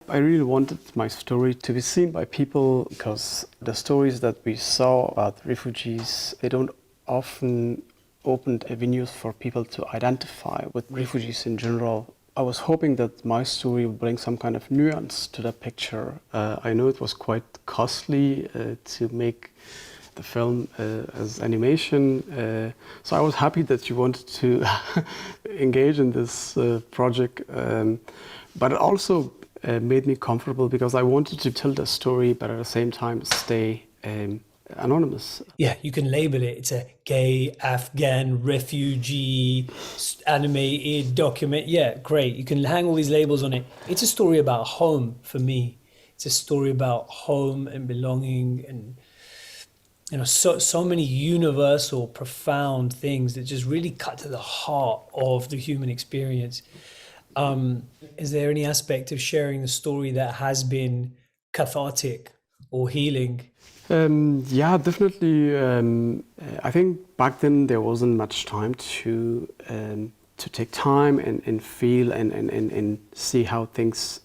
I really wanted my story to be seen by people because the stories that we saw about refugees, they don't often open avenues for people to identify with refugees in general. I was hoping that my story would bring some kind of nuance to the picture. I know it was quite costly to make the film as animation, so I was happy that you wanted to engage in this project, but it also made me comfortable because I wanted to tell the story but at the same time stay anonymous. Yeah, you can label it. It's a gay, Afghan, refugee, animated document. Yeah, great. You can hang all these labels on it. It's a story about home for me. It's a story about home and belonging and, you know, so many universal, profound things that just really cut to the heart of the human experience. Is there any aspect of sharing the story that has been cathartic or healing? Yeah, definitely. I think back then there wasn't much time to take time and feel and see how things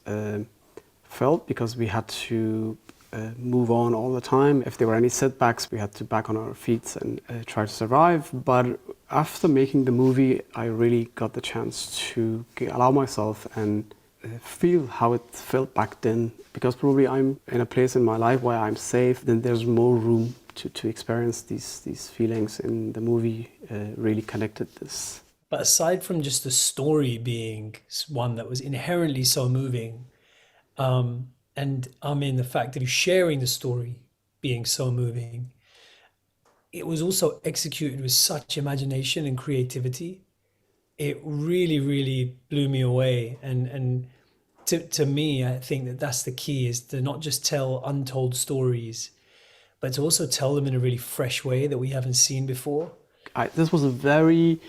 felt, because we had to move on all the time. If there were any setbacks, we had to back on our feet and try to survive. But after making the movie, I really got the chance to allow myself and feel how it felt back then, because probably I'm in a place in my life where I'm safe, then there's more room to experience these feelings, and the movie really connected this. But aside from just the story being one that was inherently so moving, and I mean the fact that you're sharing the story being so moving, it was also executed with such imagination and creativity. It really, really blew me away. And to me, I think that that's the key, is to not just tell untold stories, but to also tell them in a really fresh way that we haven't seen before. This was a very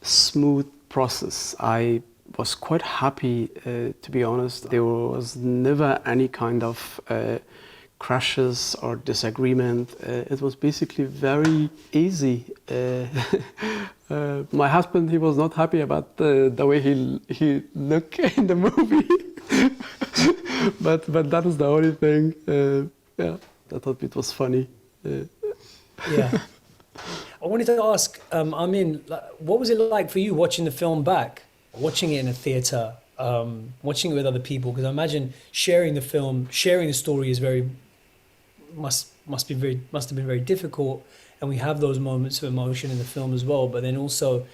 smooth process. I was quite happy, to be honest. There was never any kind of crashes or disagreement. It was basically very easy. My husband, he was not happy about the way he looked in the movie, but that is the only thing. Yeah, I thought it was funny. Yeah. I wanted to ask, Amin, what was it like for you watching the film back, watching it in a theatre, watching it with other people? Because I imagine sharing the film, sharing the story is must have been very difficult, and we have those moments of emotion in the film as well. But then also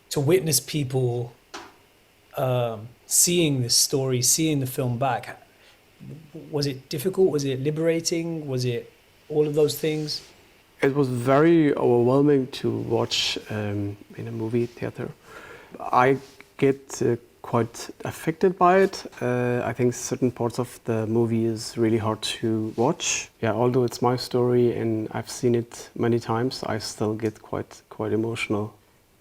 to witness people seeing this story, seeing the film back, was it difficult? Was it liberating? Was it all of those things? It was very overwhelming to watch in a movie theater. I get quite affected by it. I think certain parts of the movie is really hard to watch. Yeah, although it's my story and I've seen it many times, I still get quite emotional.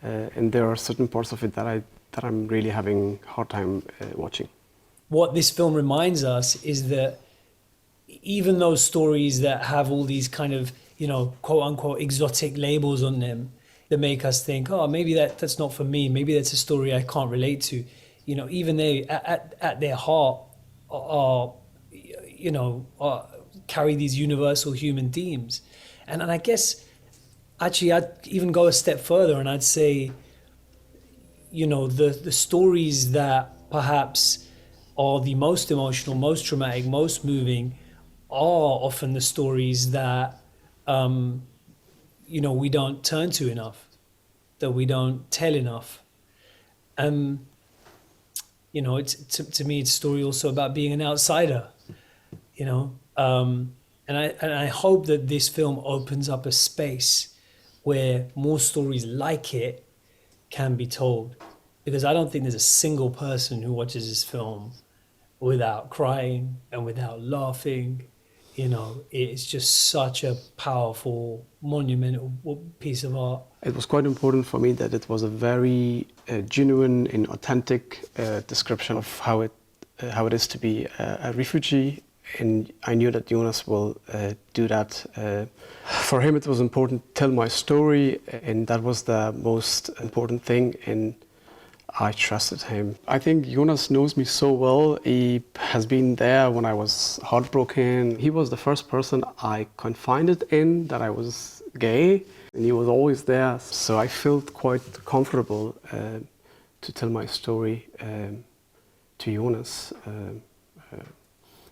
And there are certain parts of it that I'm really having a hard time watching. What this film reminds us is that even those stories that have all these kind of, you know, quote unquote exotic labels on them that make us think, oh, maybe that's not for me. Maybe that's a story I can't relate to. You know, even they at their heart are, you know, carry these universal human themes. And I guess actually I'd even go a step further and I'd say, you know, the stories that perhaps are the most emotional, most traumatic, most moving are often the stories that, you know, we don't turn to enough, that we don't tell enough. You know, it's to me, it's a story also about being an outsider, you know. And I hope that this film opens up a space where more stories like it can be told, because I don't think there's a single person who watches this film without crying and without laughing. You know, it's just such a powerful, monumental piece of art. It was quite important for me that it was a very genuine and authentic description of how it is to be a refugee, and I knew that Jonas will do that. For him, it was important to tell my story, and that was the most important thing. And I trusted him. I think Jonas knows me so well. He has been there when I was heartbroken. He was the first person I confided in that I was gay, and he was always there. So I felt quite comfortable to tell my story to Jonas.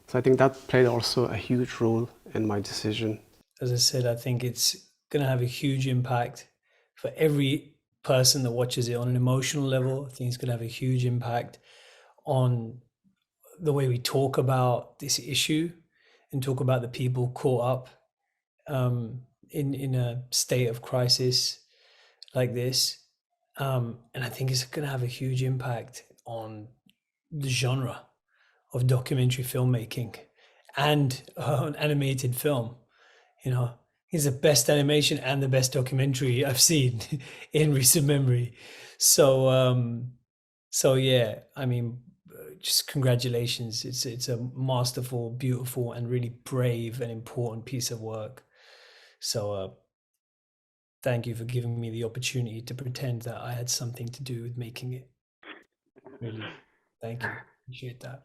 So I think that played also a huge role in my decision. As I said, I think it's going to have a huge impact for every person that watches it on an emotional level. I think it's going to have a huge impact on the way we talk about this issue and talk about the people caught up in a state of crisis like this. And I think it's going to have a huge impact on the genre of documentary filmmaking and on animated film. You know, it's the best animation and the best documentary I've seen in recent memory. So, so yeah, I mean, just congratulations. It's a masterful, beautiful, and really brave and important piece of work. So, thank you for giving me the opportunity to pretend that I had something to do with making it. Really, thank you. Appreciate that.